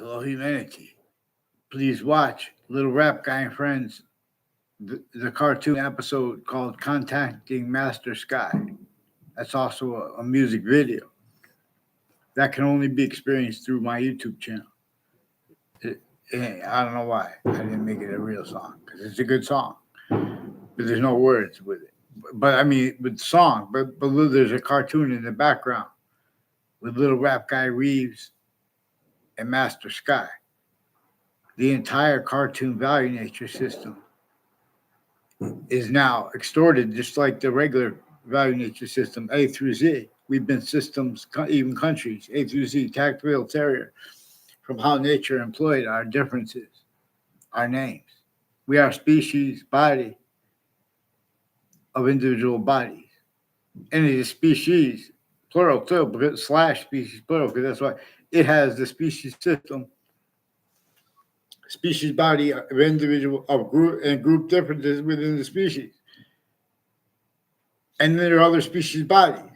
Hello, humanity. Please watch Little Rap Guy and Friends, the cartoon episode called Contacting Master Sky. That's also a music video that can only be experienced through my YouTube channel. It, I don't know why I didn't make it a real song because it's a good song, but there's no words with it. But I mean, with the song, but there's a cartoon in the background with Little Rap Guy Reeves and Master Sky. The entire cartoon value nature system is now extorted, just like the regular value nature system, A through Z. We've been systems, even countries, A through Z, tactile terrier, from how nature employed our differences, our names. We are species, body of individual bodies. And it is species, plural too, because slash species, plural, because that's why it has the species system, species body of individual of group and group differences within the species. And then there are other species bodies.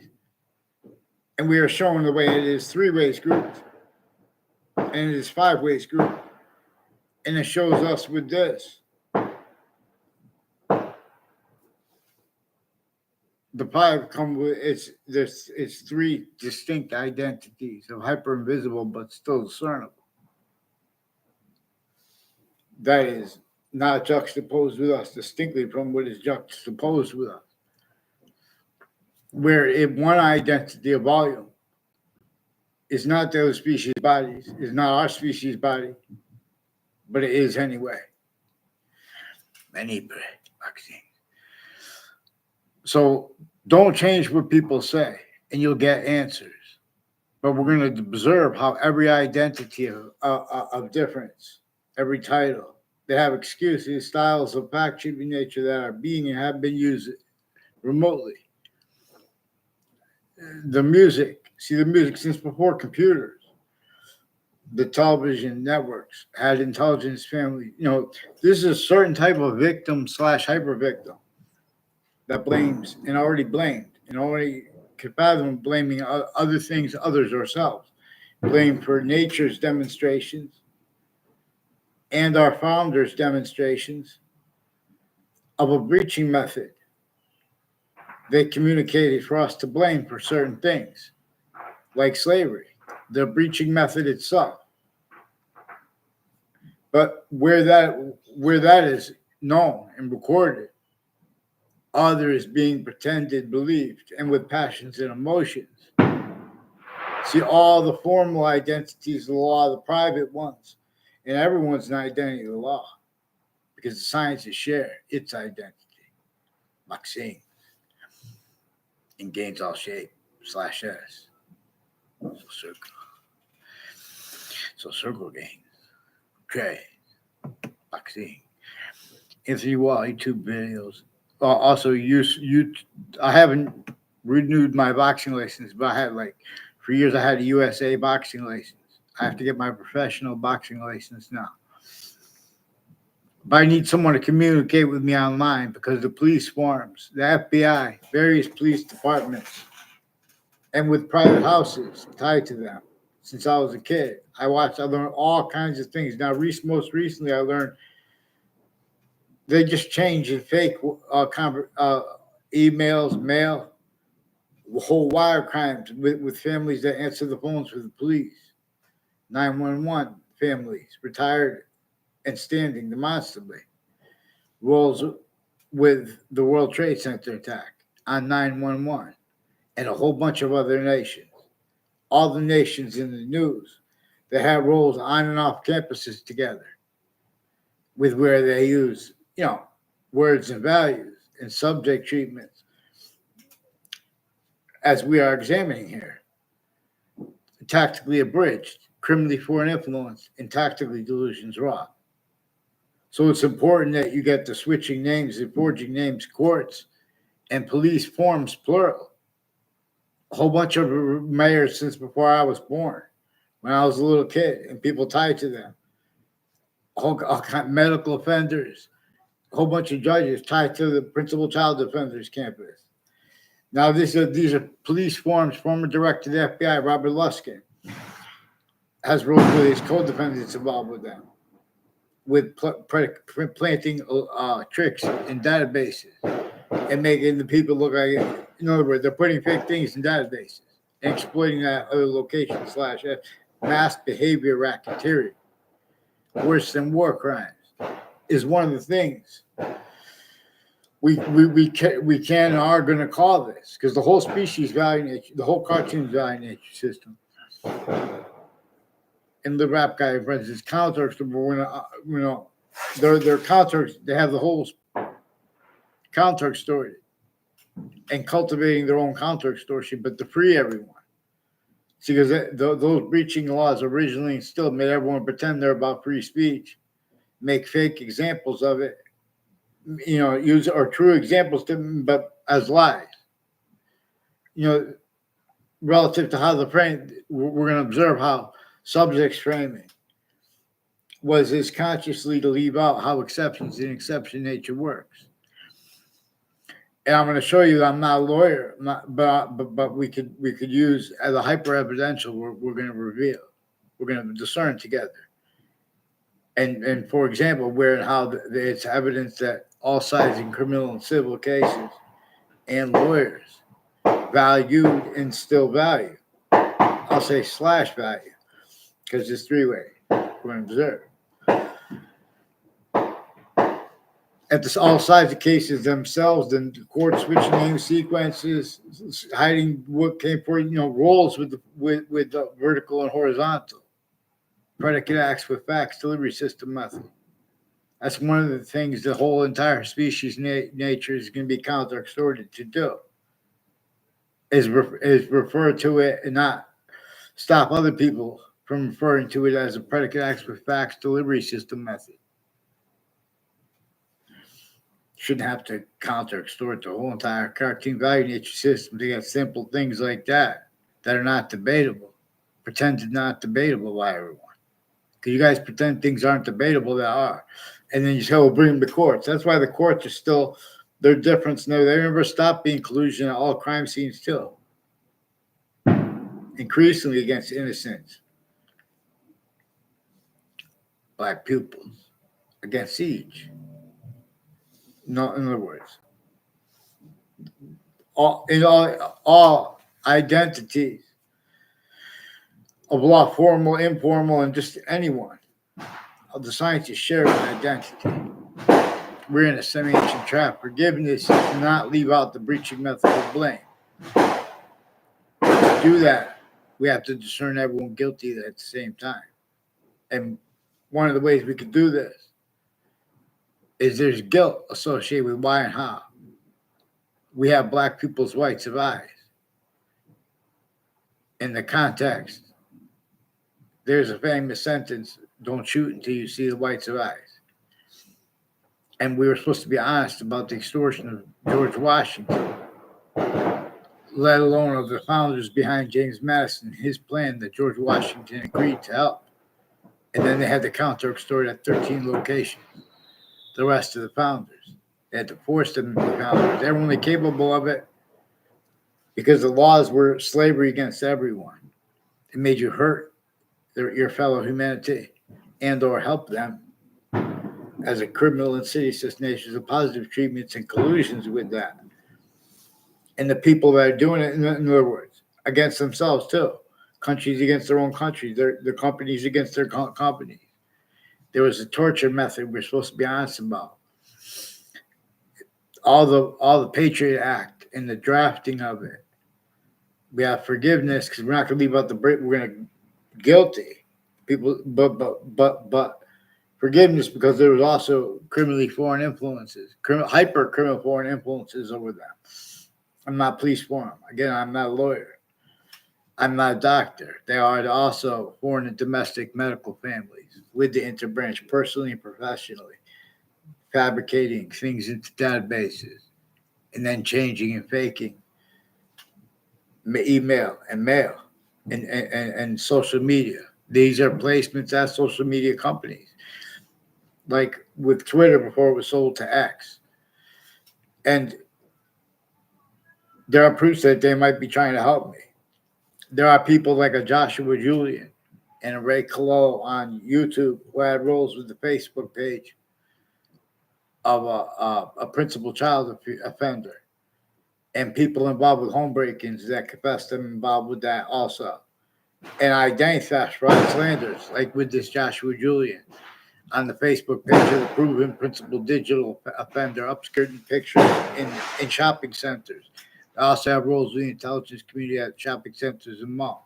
And we are shown the way it is 3 ways grouped. And it is 5 ways grouped. And it shows us with this. The 5 come with it's 3 distinct identities of hyper invisible but still discernible. That is not juxtaposed with us distinctly from what is juxtaposed with us. Where one identity of volume is not the other species bodies, is not our species body, but it is anyway. Many vaccines. So don't change what people say, and you'll get answers. But we're going to observe how every identity of difference, every title, they have excuses, styles of fact-shaping nature that are being and have been used remotely. The music since before computers. The television networks had intelligence family. This is a certain type of victim / hyper victim that blames and already blamed and already could fathom blaming other things, others, ourselves. Blame for nature's demonstrations and our founders' demonstrations of a breaching method. They communicated for us to blame for certain things, like slavery, the breaching method itself. But where that is known and recorded, others being pretended, believed, and with passions and emotions. See, all the formal identities of the law, the private ones, and everyone's an identity of the law, because the sciences share its identity. Maxine. And gains all shape /S. So circle gains. Okay. Maxine. Anthony Wall, YouTube videos. Also, I haven't renewed my boxing license, but I had for years I had a USA boxing license. I have to get my professional boxing license now. But I need someone to communicate with me online because the police swarms, the FBI, various police departments, and with private houses tied to them. Since I was a kid, I learned all kinds of things. Now, most recently, I learned they just change and fake emails, mail, whole wire crimes with families that answer the phones for the police. 911 families, retired and standing demonstrably. Rolls with the World Trade Center attack on 911 and a whole bunch of other nations. All the nations in the news that have roles on and off campuses together with where they use, words and values and subject treatments as we are examining here. Tactically abridged, criminally foreign influence, and tactically delusions raw. So it's important that you get the switching names and forging names, courts, and police forms, plural. A whole bunch of mayors since before I was born, when I was a little kid, and people tied to them. All kind of medical offenders, a whole bunch of judges tied to the principal child defenders campus. Now, these are police forms, former director of the FBI, Robert Luskin, has roles with his co-defendants involved with them, with planting tricks in databases and making the people look like, in other words, they're putting fake things in databases and exploiting that other location / mass behavior racketeering, worse than war crimes, is one of the things we can and are going to call this, because the whole species value nature, the whole cartoon value nature system, and the rap guy, for instance, counter, their counter, they have the whole counter extorted and cultivating their own counter extortion, but to free everyone. See, because those breaching laws originally still made everyone pretend they're about free speech, make fake examples of it, use or true examples to them, but as lies. Relative to how the frame, we're going to observe how subjects framing is consciously to leave out how exceptions in exception nature works. And I'm going to show you that I'm not a lawyer, but we could use as a hyper evidential. We're going to reveal, we're going to discern together. And for example, where and how it's evidence that all sides in criminal and civil cases and lawyers valued and still value. I'll say / value, because it's three-way. We're going to observe. At all sides of cases themselves, then the court switching name sequences, hiding what came for, roles with the vertical and horizontal, predicate acts with facts, delivery system method. That's one of the things the whole entire species nature is going to be counter extorted to do. Is refer to it and not stop other people from referring to it as a predicate acts with facts delivery system method. Shouldn't have to counter extort the whole entire cartoon value nature system to get simple things like that are not debatable, pretended not debatable by everyone. Because you guys pretend things aren't debatable, that are. And then you say, we'll bring them to courts. That's why the courts are still, their difference. No, they never stop being collusion at all crime scenes too. Increasingly against innocents, black pupils, against siege. No, in other words, all identities of law, formal, informal, and just anyone. The scientists share an identity. We're in a semi-ancient trap. Forgiveness is to not leave out the breaching method of blame. To do that, we have to discern everyone guilty at the same time. And one of the ways we could do this is there's guilt associated with why and how. We have black people's whites of eyes. In the context, there's a famous sentence, don't shoot until you see the whites of eyes. And we were supposed to be honest about the extortion of George Washington, let alone of the founders behind James Madison, his plan that George Washington agreed to help. And then they had to counter extort at 13 locations, the rest of the founders. They had to force them to be founders. They were only capable of it because the laws were slavery against everyone. It made you hurt your fellow humanity and or help them as a criminal insidious nations of positive treatments and collusions with that. And the people that are doing it, in other words, against themselves too. Countries against their own countries, their companies against their companies. There was a torture method we're supposed to be honest about. All the Patriot Act and the drafting of it. We have forgiveness because we're not going to leave out the break. We're going to guilty people, but forgiveness because there was also criminally foreign influences, hyper criminal foreign influences over them. I'm not police forum. Again, I'm not a lawyer. I'm not a doctor. They are also foreign and domestic medical families with the interbranch, personally and professionally, fabricating things into databases and then changing and faking email and mail and social media. These are placements at social media companies, like with Twitter before it was sold to X. And there are proofs that they might be trying to help me. There are people like a Joshua Julian and Ray Collo on YouTube, who had roles with the Facebook page of a principal child offender, and people involved with home break-ins that confessed them involved with that also. And identity theft, fraud, slanders, like with this Joshua Julian on the Facebook page of the proven principal digital offender, upskirting pictures in shopping centers. They also have roles with the intelligence community at shopping centers and malls.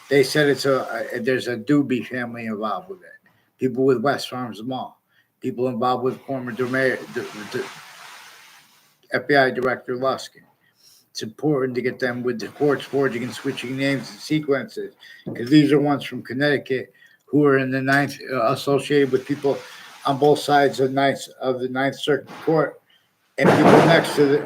They said there's a Doobie family involved with it. People with West Farms Mall. People involved with former FBI Director Luskin. It's important to get them with the courts forging and switching names and sequences, because these are ones from Connecticut who are in the ninth, associated with people on both sides of the Ninth Circuit Court, and people next to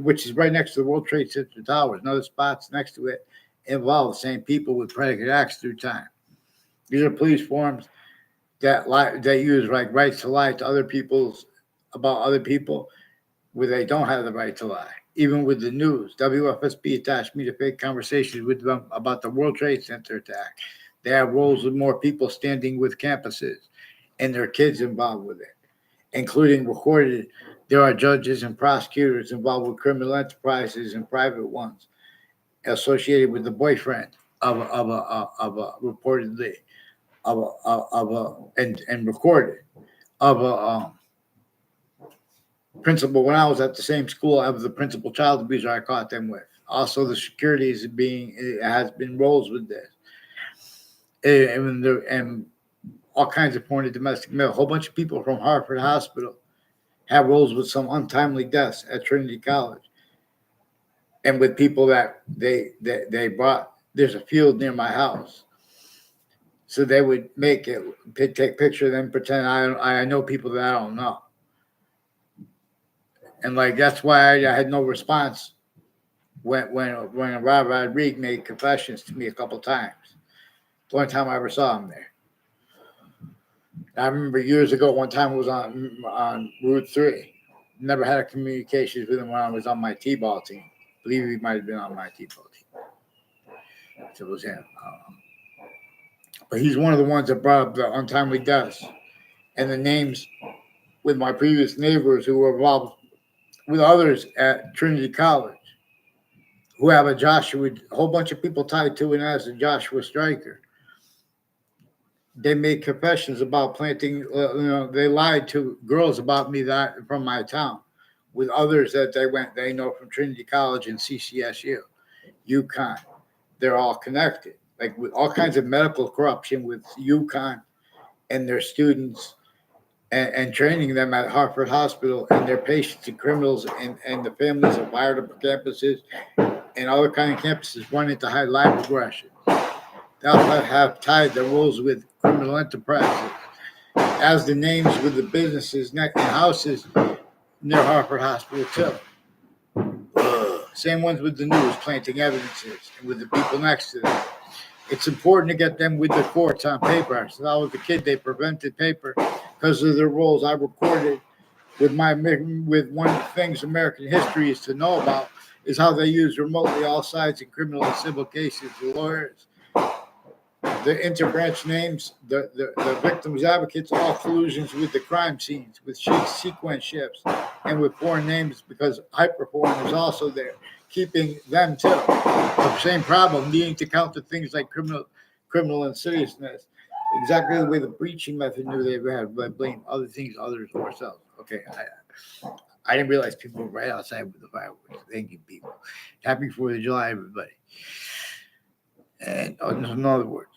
which is right next to the World Trade Center Towers and other spots next to it, involve the same people with predicate acts through time. These are police forms that use like rights to lie to other people's about other people where they don't have the right to lie. Even with the news, WFSB attached me to fake conversations with them about the World Trade Center attack. They have roles with more people standing with campuses and their kids involved with it, including recorded. There are judges and prosecutors involved with criminal enterprises and private ones associated with the boyfriend of a reportedly and recorded of a principal when I was at the same school of the principal child abuser I caught them with. Also, the security has been roles with this, and all kinds of porn and domestic mail. A whole bunch of people from Hartford Hospital have roles with some untimely deaths at Trinity College, and with people that they brought. There's a field near my house, so they would take pictures of them, pretend I know people that I don't know. And like that's why I had no response when Rob Rodriguez made confessions to me a couple times. The only time I ever saw him there. I remember years ago, one time it was on Route 3. Never had a communications with him when I was on my T-ball team. I believe he might have been on my T-ball team. So it was him. But he's one of the ones that brought up the untimely deaths and the names with my previous neighbors who were involved with others at Trinity College who have a whole bunch of people tied to it as a Joshua Stryker. They made confessions about planting, they lied to girls about me from my town with others that they know from Trinity College and CCSU, UConn. They're all connected, like with all kinds of medical corruption with UConn and their students and training them at Hartford Hospital and their patients and criminals and the families of fire campuses and other kind of campuses running to high line progression. They'll have tied their rules with criminal enterprises as the names with the businesses and houses near Hartford Hospital too. Same ones with the news, planting evidences, and with the people next to them. It's important to get them with the courts on paper. So I was a kid, they prevented paper because of the roles I recorded with one of the things American history is to know about is how they use remotely all sides in criminal and civil cases, the lawyers, the interbranch names, the victims' advocates, all collusions with the crime scenes, with sequence shifts, and with foreign names because hyperforeign is also there, keeping them too. The same problem, needing to count the things like criminal insidiousness, exactly the way the breaching method knew they had, but blame other things, others, or ourselves. Okay, I didn't realize people were right outside with the fireworks. Thank you, people. Happy 4th of July, everybody. And in other words,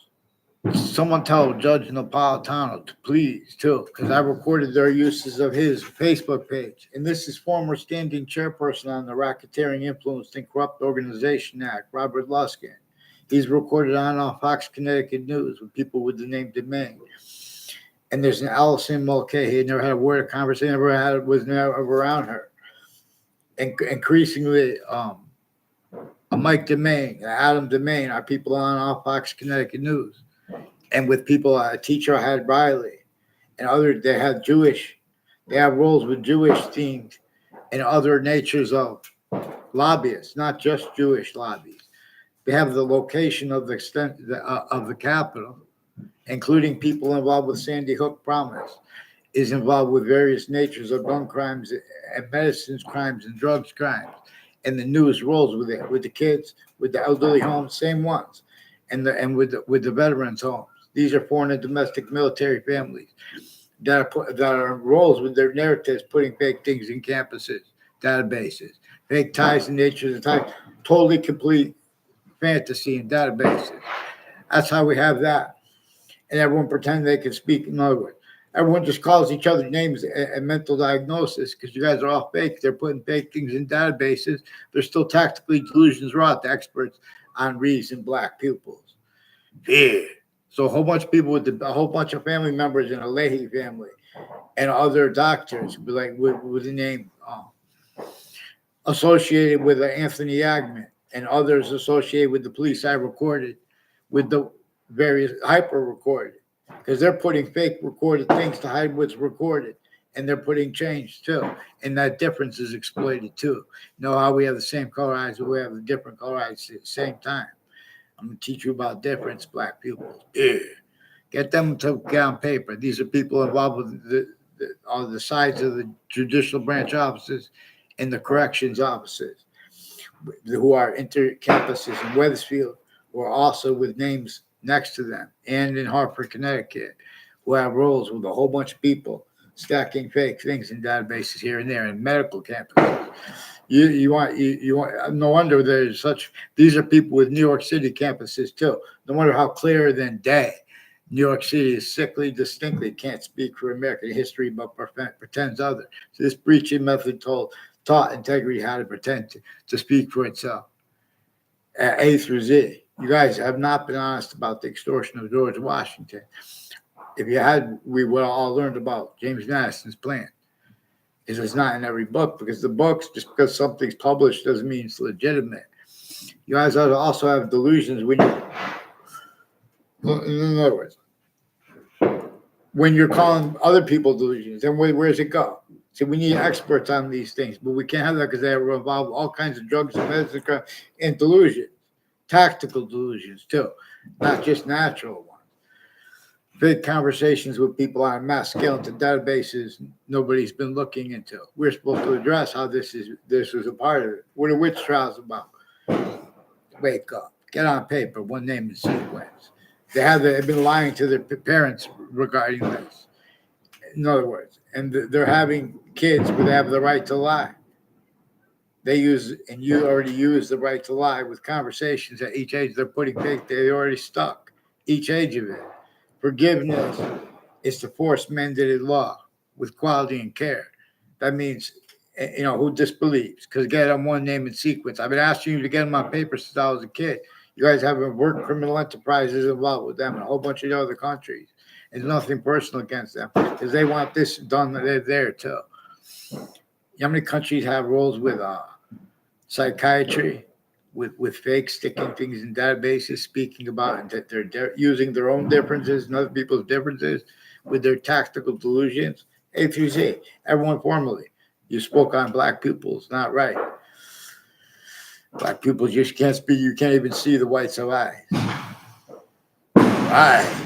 someone tell Judge Napolitano to please, too, because I recorded their uses of his Facebook page. And this is former standing chairperson on the Racketeering Influenced and Corrupt Organization Act, Robert Luskin. He's recorded on Fox Connecticut News with people with the name DeMaine. And there's an Allison Mulcahy. He never had a word of conversation, was never around her. And increasingly, Mike DeMaine, Adam DeMaine are people on Fox Connecticut News. And with people, a teacher had Riley, and they have roles with Jewish themes and other natures of lobbyists, not just Jewish lobbies. They have the location of the extent of the Capitol including people involved with Sandy Hook Promise, is involved with various natures of gun crimes and medicines crimes and drugs crimes. And the newest roles with the kids, with the elderly homes, same ones, and with the veterans homes. These are foreign and domestic military families that are roles with their narratives, putting fake things in campuses, databases, fake ties and natures of ties, totally complete fantasy and databases. That's how we have that. And everyone pretend they can speak in other words. Everyone just calls each other names and mental diagnosis because you guys are all fake. They're putting fake things in databases. There's still tactically delusions wrought to experts on reason black pupils. Fear. So a whole bunch of people a whole bunch of family members in a Leahy family and other doctors like with the name associated with Anthony Yagman and others associated with the police I recorded with the various hyper recorded because they're putting fake recorded things to hide what's recorded and they're putting change too. And that difference is exploited too. You know how we have the same color eyes, but we have the different color eyes at the same time. I'm going to teach you about difference, black people. Yeah. Get them to get on paper. These are people involved with on the sides of the judicial branch offices and the corrections offices who are inter-campuses in Wethersfield or also with names next to them and in Hartford, Connecticut, who have roles with a whole bunch of people stacking fake things in databases here and there in medical campuses. You want no wonder there's such these are people with New York City campuses too. No wonder how clearer than day New York City is sickly distinctly can't speak for American history but pretends other. So this breaching method taught integrity how to pretend to speak for itself. A through Z. You guys have not been honest about the extortion of George Washington. If you had, we would have all learned about James Madison's plan. It's not in every book because the books, just because something's published doesn't mean it's legitimate. You guys also have delusions when in other words, when you're calling other people delusions, then where does it go? So we need experts on these things, but we can't have that because they involve all kinds of drugs and medicine and delusions, tactical delusions too, not just natural ones. Big conversations with people on a mass scale into databases nobody's been looking into. We're supposed to address how this was a part of it. What are witch trials about? Wake up, get on paper, one name and sequence. They've been lying to their parents regarding this. In other words, and they're having kids where they have the right to lie. They use, and you already use the right to lie with conversations at each age. They're putting fake, they already stuck each age of it. Forgiveness is to force mandated law with quality and care. That means, who disbelieves? Because get them one name and sequence. I've been asking you to get them on paper since I was a kid. You guys have worked criminal enterprises involved with them in a whole bunch of other countries. It's nothing personal against them because they want this done. They're there too. How many countries have roles with psychiatry, with fake sticking things in databases, speaking about that they're using their own differences and other people's differences with their tactical delusions? A through Z. Everyone formally. You spoke on black pupils, not right. Black people just can't speak. You can't even see the whites of eyes. Right.